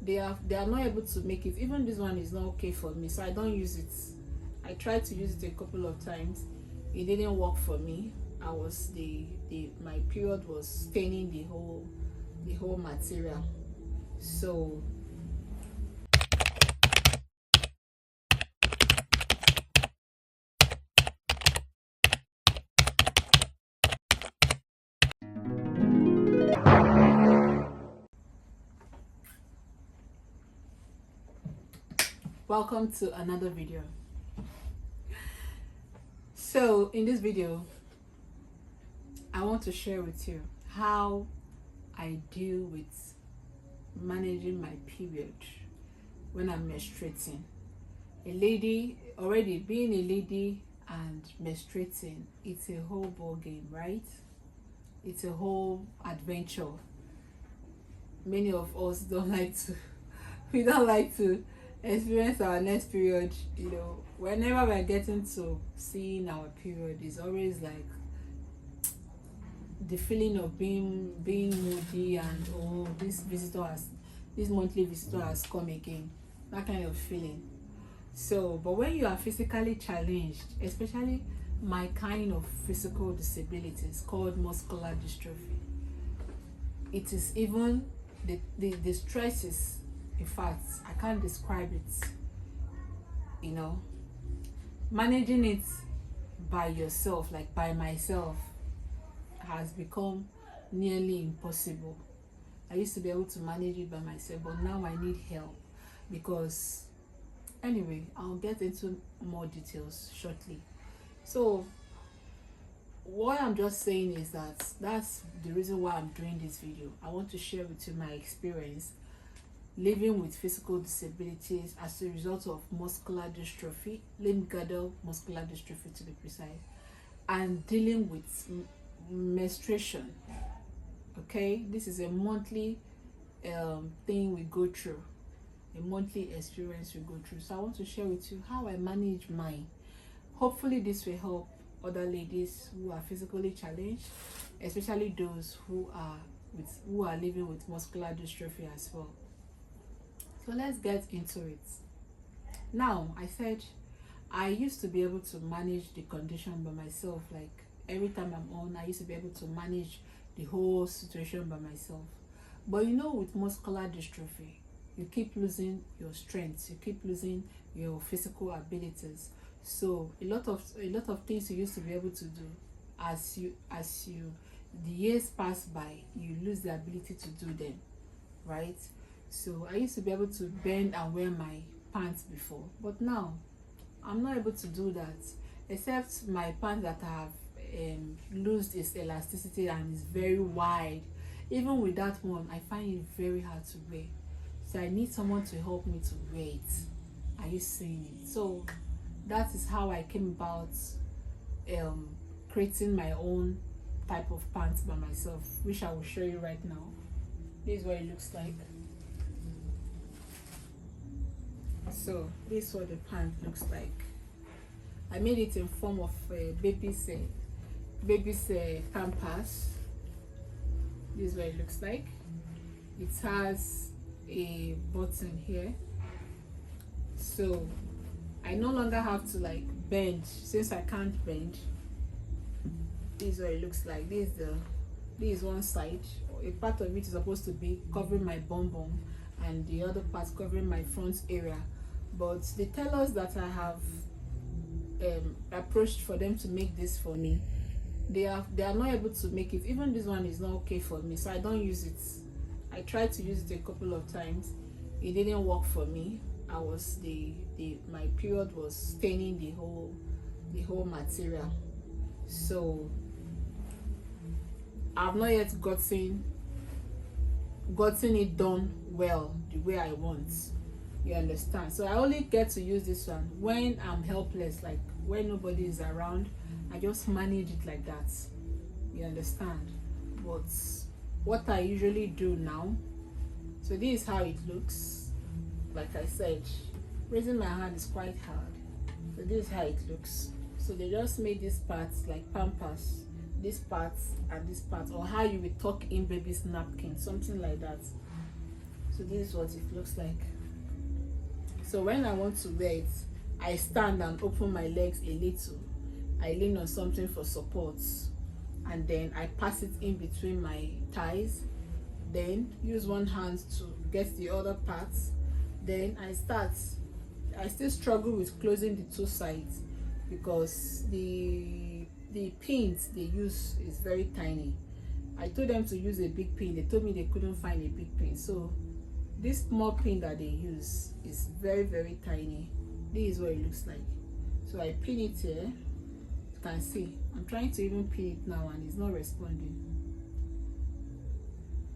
they are not able to make it. Even this one is not okay for me, so I don't use it. I tried to use it a couple of times. It didn't work for me. I was my period was staining the whole material. So welcome to another video. So in this video, I want to share with you how I deal with managing my period when I'm menstruating. A lady, already being a lady and menstruating, it's a whole ball game, right? It's a whole adventure. Many of us don't like to we don't like to experience our next period. Whenever we're getting to seeing our period, is always like the feeling of being moody and this monthly visitor has come again, that kind of feeling. So but when you are physically challenged, especially my kind of physical disability is called muscular dystrophy, it is even the stress is, in fact, I can't describe it. Managing it by yourself, like by myself, has become nearly impossible. I used to be able to manage it by myself, but now I need help. Because anyway, I'll get into more details shortly. So what I'm just saying is that's the reason why I'm doing this video. I want to share with you my experience living with physical disabilities as a result of muscular dystrophy, limb-girdle muscular dystrophy to be precise, and dealing with menstruation. Okay, this is a monthly thing we go through, a monthly experience we go through. So I want to share with you how I manage mine. Hopefully this will help other ladies who are physically challenged, especially those who are living with muscular dystrophy as well. So let's get into it. Now, I said I used to be able to manage the condition by myself. Like every time I'm on, I used to be able to manage the whole situation by myself. But with muscular dystrophy, you keep losing your strength, you keep losing your physical abilities. So a lot of things you used to be able to do, as the years pass by, you lose the ability to do them, right? So I used to be able to bend and wear my pants before, but now I'm not able to do that, except my pants that have lost its elasticity and is very wide. Even with that one, I find it very hard to wear. So I need someone to help me to wear it. Are you seeing it? So that is how I came about creating my own type of pants by myself, which I will show you right now. This is what it looks like. So this is what the pant looks like. I made it in form of baby's pampers. This is what it looks like. It has a button here, so I no longer have to like bend. Since I can't bend, this is what it looks like. This is one side. A part of it is supposed to be covering my bum bum, and the other part covering my front area. But the tailors that I have approached for them to make this for me, they are not able to make it. Even this one is not okay for me, so I don't use it. I tried to use it a couple of times. It didn't work for me. My period was staining the whole material. So I've not yet gotten it done well the way I want. You understand? So I only get to use this one when I'm helpless, like when nobody is around. I just manage it like that. You understand? But what I usually do now, so this is how it looks. Like I said, raising my hand is quite hard. So this is how it looks. So they just made these parts like pampers, this part and this part, or how you would tuck in baby's napkin, something like that. So this is what it looks like. So when I want to wear it, I stand and open my legs a little. I lean on something for support, and then I pass it in between my thighs, then use one hand to get the other parts. Then I still struggle with closing the two sides because the pins they use is very tiny. I told them to use a big pin. They told me they couldn't find a big pin. So this small pin that they use is very, very tiny. This is what it looks like. So I pin it here. You can see. I'm trying to even pin it now and it's not responding.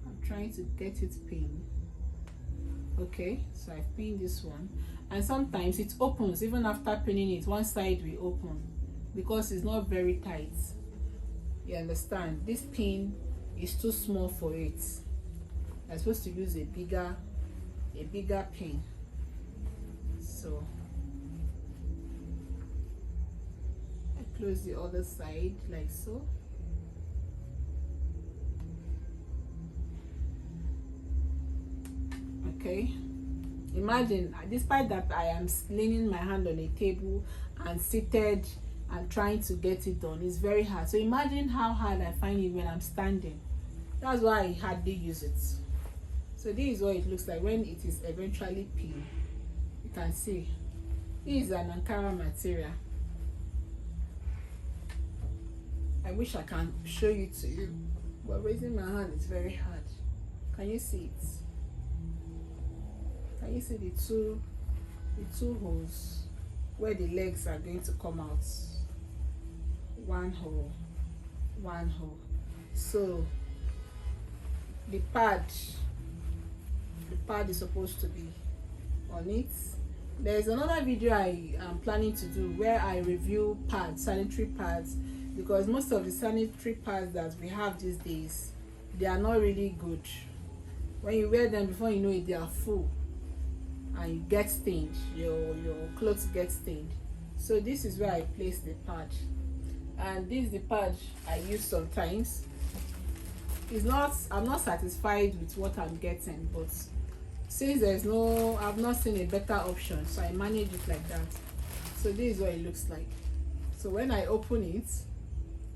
I'm trying to get it pinned. Okay, so I've pinned this one. And sometimes it opens. Even after pinning it, one side will open because it's not very tight. You understand? This pin is too small for it. I'm supposed to use a bigger pin. So I close the other side like so. Okay, imagine, despite that I am leaning my hand on a table and seated and trying to get it done, it's very hard. So imagine how hard I find it when I'm standing. That's why I hardly use it. So this is what it looks like when it is eventually pinned. You can see this is an Ankara material. I wish I can show you to you, but raising my hand is very hard. Can you see it? Can you see the two holes where the legs are going to come out? One hole, one hole. So the pad is supposed to be on it. There's another video I am planning to do where I review pads, sanitary pads, because most of the sanitary pads that we have these days, they are not really good. When you wear them, before you know it, they are full and you get stained, your clothes get stained. So this is where I place the pad, and this is the pad I use sometimes. I'm not satisfied with what I'm getting, but since I've not seen a better option, so I manage it like that. So this is what it looks like. So when I open it,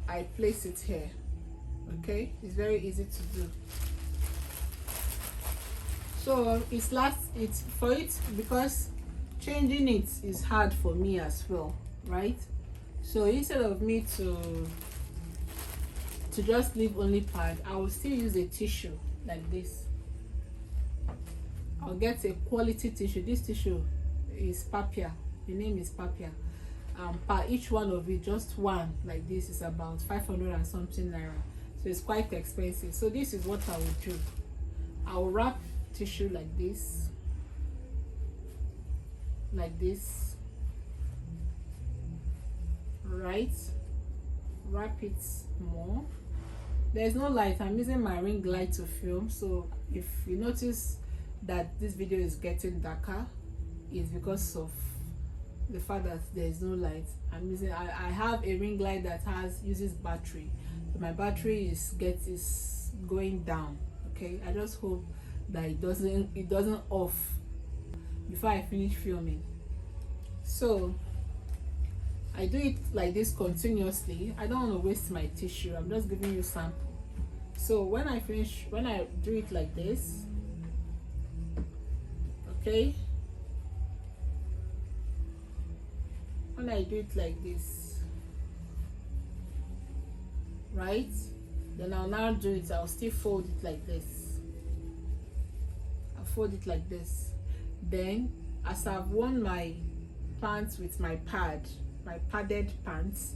I place it here. Okay, it's very easy to do. So because changing it is hard for me as well, right? So instead of me to just leave only pad, I will still use a tissue like this. I'll get a quality tissue. This tissue is Papia. The name is Papia. Per each one of it, just one like this is about 500 and something naira. So it's quite expensive. So this is what I will do. I will wrap tissue like this, right? Wrap it more. There's no light. I'm using my ring light to film, so if you notice that this video is getting darker, it's because of the fact that there is no light. I have a ring light that uses battery. So my battery is going down. Okay, I just hope that it doesn't off before I finish filming. So I do it like this continuously. I don't want to waste my tissue. I'm just giving you sample. So when I do it like this, okay, when I do it like this, right, then I'll now do it. I'll still fold it like this. I'll fold it like this. Then as I've worn my pants with my padded pants,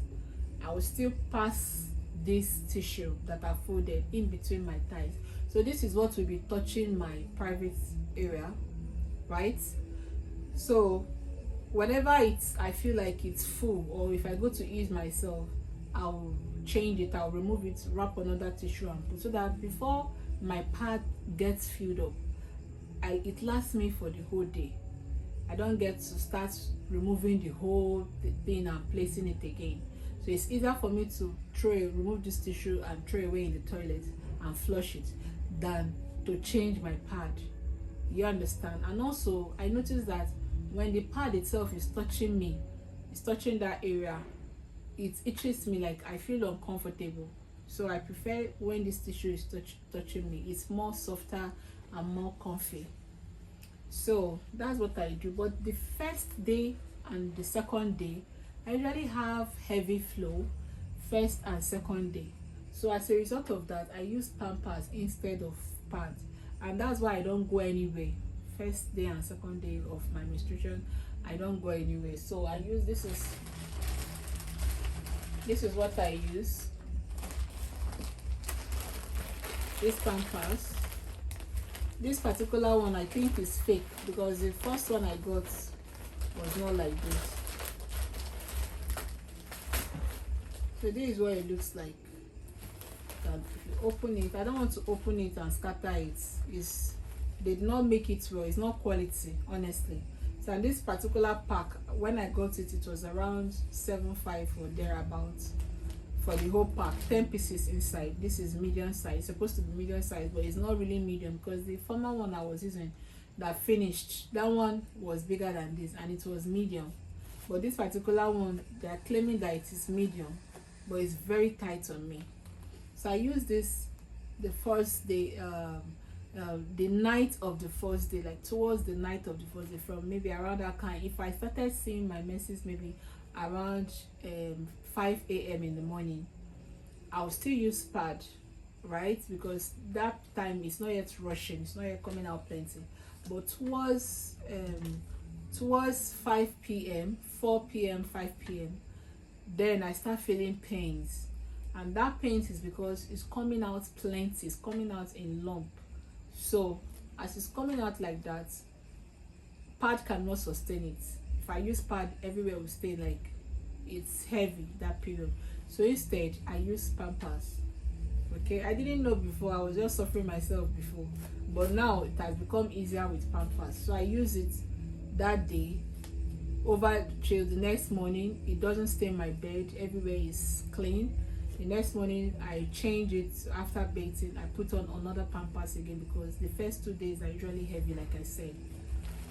I will still pass this tissue that I folded in between my thighs. So this is what will be touching my private area, right? So whenever I feel like it's full, or if I go to ease myself, I'll change it, I'll remove it, wrap another tissue and put, so that before my pad gets filled up, it lasts me for the whole day. I don't get to start removing the whole thing and placing it again. So it's easier for me to remove this tissue and throw away in the toilet and flush it than to change my pad. You understand? And also I noticed that when the pad itself is touching me, it's touching that area, it itches me, like I feel uncomfortable. So I prefer when this tissue is touching me, it's more softer and more comfy. So that's what I do. But the first day and the second day, I usually have heavy flow first and second day. So as a result of that, I use Pampers instead of pads, and that's why I don't go anywhere. First day and second day of my menstruation, I don't go anywhere. So I use this is what I use. This Pampers. This particular one I think is fake, because the first one I got was not like this. So this is what it looks like. And if you open it, I don't want to open it and scatter it. They did not make it well. It's not quality, honestly. So and this particular pack, when I got it, it was around 7.5 or thereabouts for the whole pack. 10 pieces inside. This is medium size. It's supposed to be medium size, but it's not really medium, because the former one I was using that finished, that one was bigger than this and it was medium. But this particular one, they are claiming that it is medium, but it's very tight on me. So I use this the first day, the night of the first day, like towards the night of the first day, from maybe around that kind. If I started seeing my menses maybe around 5 a.m. in the morning, I'll still use pad, right? Because that time it's not yet rushing, it's not yet coming out plenty. But towards 5 p.m., 4 p.m., 5 p.m., then I start feeling pains. And that pain is because it's coming out plenty, it's coming out in lump. So as it's coming out like that, pad cannot sustain it. If I use pad, everywhere will stay like it's heavy that period. So instead I use Pampers. Okay, I didn't know before, I was just suffering myself before, but now it has become easier with Pampers. So I use it that day over till the next morning. It doesn't stain my bed, everywhere is clean. The next morning I change it. After bathing, I put on another Pampers again, because the first 2 days are usually heavy, like I said.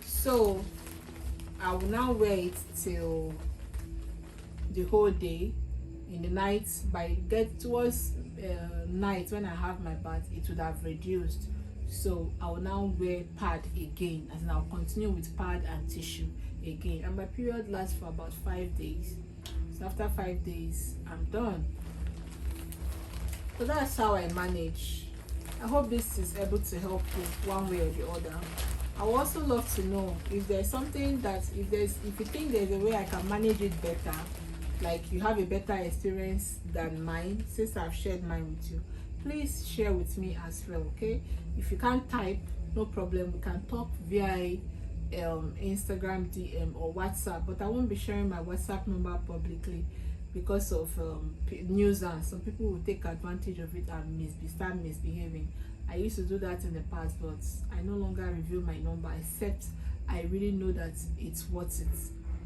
So I will now wear it till the whole day. In the night, by get towards night, when I have my bath, it would have reduced. So I will now wear pad again, and I'll continue with pad and tissue again, and my period lasts for about 5 days. So after 5 days I'm done. So that's how I manage. I hope this is able to help you one way or the other. I would also love to know if there's something that, if you think there's a way I can manage it better, like you have a better experience than mine, since I've shared mine with you, please share with me as well. Okay, if you can't type, no problem, we can talk via Instagram DM or WhatsApp, but I won't be sharing my WhatsApp number publicly because of nuisance. Some people will take advantage of it and start misbehaving. I used to do that in the past, but I no longer reveal my number except I really know that it's worth it,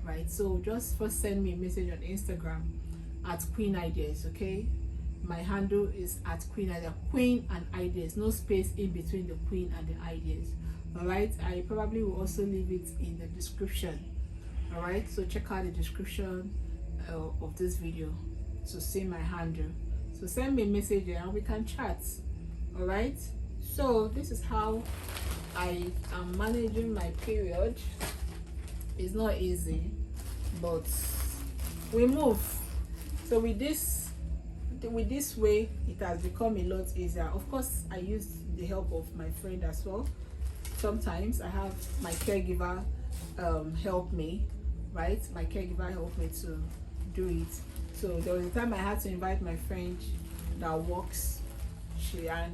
right? So just first send me a message on Instagram at Queen Ideas. Okay, my handle is at Queen Ideas, Queen and Ideas, no space in between the Queen and the Ideas. All right, I probably will also leave it in the description. All right, so check out the description of this video to see my handle. So send me a message there and we can chat. All right, so this is how I am managing my period. It's not easy, but we move. So with this way, it has become a lot easier. Of course, I use the help of my friend as well. Sometimes I have my caregiver help me, right? My caregiver helped me to do it. So there was a time I had to invite my friend that works.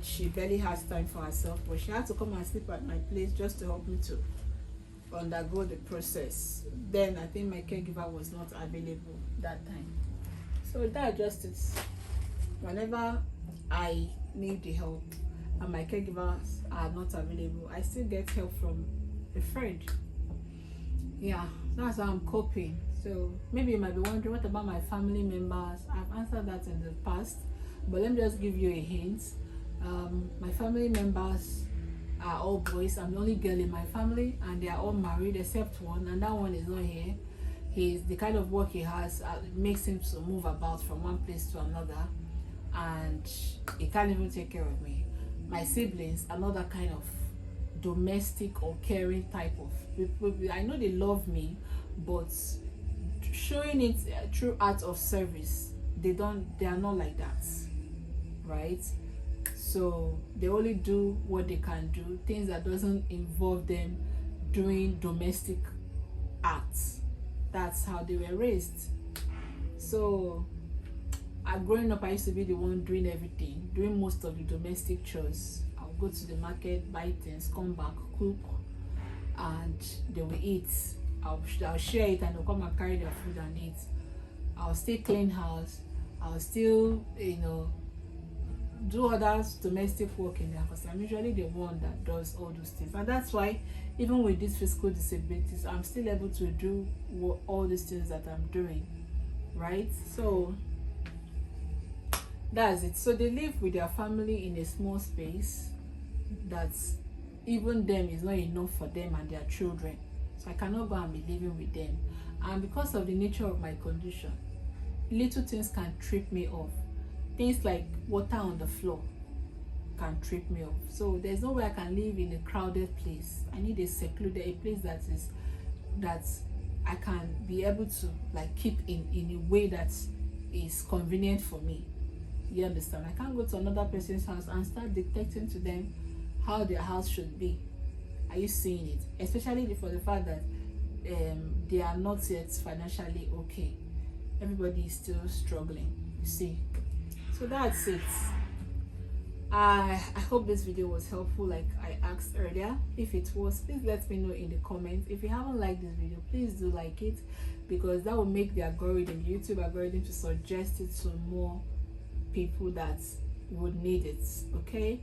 She barely has time for herself, but she had to come and sleep at my place just to help me to undergo the process. Then I think my caregiver was not available that time. So that's just it. Whenever I need the help and my caregivers are not available, I still get help from a friend. Yeah, that's how I'm coping. So maybe you might be wondering, what about my family members? I've answered that in the past, but let me just give you a hint. My family members, are all boys. I'm the only girl in my family, and they are all married except one, and that one is not here. He's the kind of work he has makes him to move about from one place to another, and he can't even take care of me. My siblings, another kind of domestic or caring type of people. I know they love me, but showing it through acts of service, they are not like that, right? So they only do what they can do, things that doesn't involve them doing domestic acts. That's how they were raised. So growing up, I used to be the one doing everything, doing most of the domestic chores. I'll go to the market, buy things, come back, cook, and they will eat. I'll share it, and they'll come and carry their food and eat. I'll still clean house. I'll still, do other domestic work in the house. I'm usually the one that does all those things, and that's why even with these physical disabilities, I'm still able to do all these things that I'm doing, right? So that's it. So they live with their family in a small space that's even them is not enough for them and their children. So I cannot go and be living with them, and because of the nature of my condition, little things can trip me off. Things like water on the floor can trip me off. So there's no way I can live in a crowded place. I need a secluded, a place that I can be able to like keep in a way that is convenient for me. You understand? I can't go to another person's house and start dictating to them how their house should be. Are you seeing it? Especially for the fact that they are not yet financially okay. Everybody is still struggling, you see. So that's it. I hope this video was helpful like I asked earlier. If it was, please let me know in the comments. If you haven't liked this video, please do like it, because that will make the algorithm, YouTube algorithm, to suggest it to more people that would need it, okay?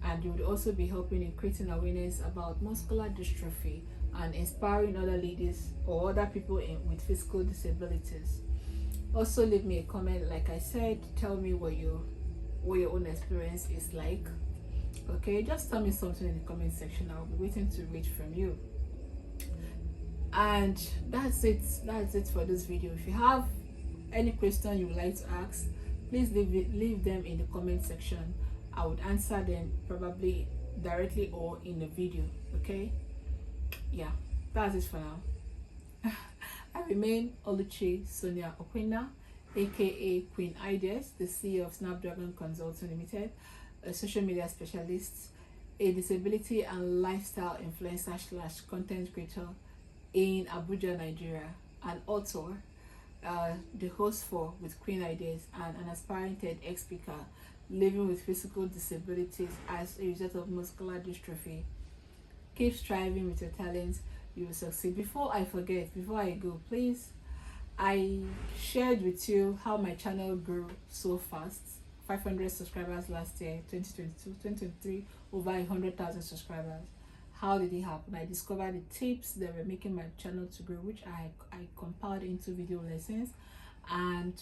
And you would also be helping in creating awareness about muscular dystrophy and inspiring other ladies or other people with physical disabilities. Also leave me a comment. Like I said, tell me what your own experience is like, okay? Just tell me something in the comment section. I'll be waiting to read from you. And that's it for this video. If you have any question you would like to ask, please leave them in the comment section. I would answer them probably directly or in the video, okay? Yeah, that's it for now. I remain Oluchi Sonia Okwena, aka Queen Ideas, the CEO of Snapdragon Consulting Limited, a social media specialist, a disability and lifestyle influencer / content creator in Abuja, Nigeria, an author, the host for With Queen Ideas, and an aspiring TEDx speaker living with physical disabilities as a result of muscular dystrophy. Keep striving with your talents, you will succeed. Before I forget, before I go, please, I shared with you how my channel grew so fast. 500 subscribers last year, 2022, 2023, over 100,000 subscribers. How did it happen? I discovered the tips that were making my channel to grow, which I compiled into video lessons, and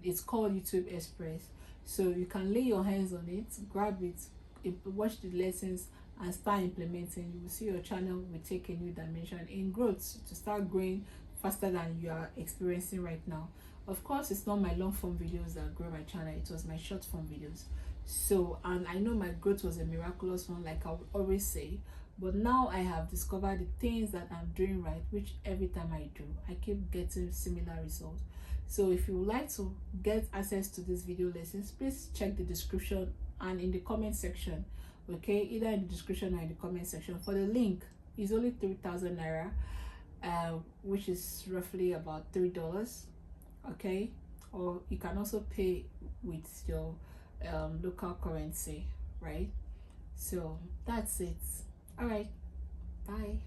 it's called YouTube Express. So you can lay your hands on it, grab it, watch the lessons, and start implementing. You will see your channel will take a new dimension in growth to start growing faster than you are experiencing right now. Of course, it's not my long form videos that grow my channel, it was my short form videos. So, and I know my growth was a miraculous one, like I would always say, but now I have discovered the things that I'm doing right, which every time I do, I keep getting similar results. So if you would like to get access to these video lessons, please check the description and in the comment section, okay? Either in the description or in the comment section. For the link, it's only 3,000 naira, which is roughly about $3, okay? Or you can also pay with your local currency, right? So that's it. All right, bye.